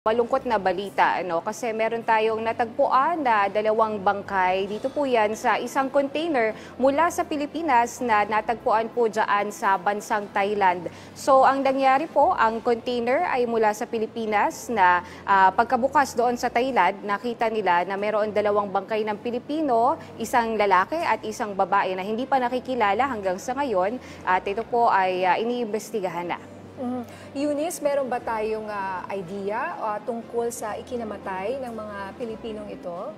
Malungkot na balita, kasi meron tayong natagpuan na dalawang bangkay. Dito po yan sa isang container mula sa Pilipinas na natagpuan po dyan sa bansang Thailand. So ang nangyari po, ang container ay mula sa Pilipinas na pagkabukas doon sa Thailand, nakita nila na meron dalawang bangkay ng Pilipino, isang lalaki at isang babae na hindi pa nakikilala hanggang sa ngayon. At ito po ay iniimbestigahan na. Eunice, meron ba tayong idea tungkol sa ikinamatay ng mga Pilipinong ito?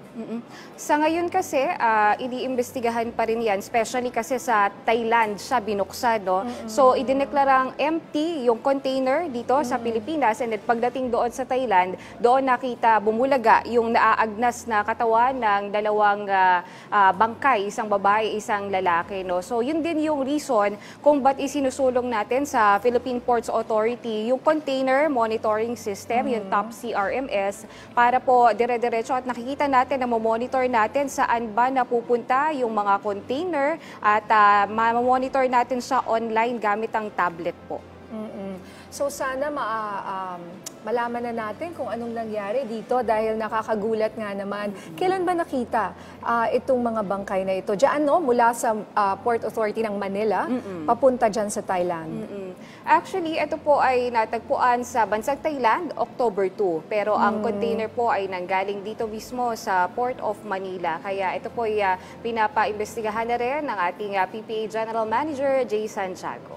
Sa ngayon kasi, iniimbestigahan pa rin yan, especially kasi sa Thailand siya binuksan. No? So, idineklarang empty yung container dito sa Pilipinas, and then pagdating doon sa Thailand, doon nakita bumulaga yung naaagnas na katawan ng dalawang bangkay, isang babae, isang lalaki. No? So, yun din yung reason kung ba't isinusulong natin sa Philippine Ports Authority yung container monitoring system, yung TOP CRMS, para po dire-diretso at nakikita natin na monitor natin saan ba napupunta yung mga container at ma-monitor natin sa online gamit ang tablet po. So sana malaman na natin kung anong nangyari dito dahil nakakagulat nga naman. Kailan ba nakita itong mga bangkay na ito? Diyan, no? Mula sa Port Authority ng Manila, papunta dyan sa Thailand. Actually, ito po ay natagpuan sa bansang Thailand, October 2. Pero ang container po ay nanggaling dito mismo sa Port of Manila. Kaya ito po ay pinapa-imbestigahan na rin ng ating PPA General Manager, Jay Santiago.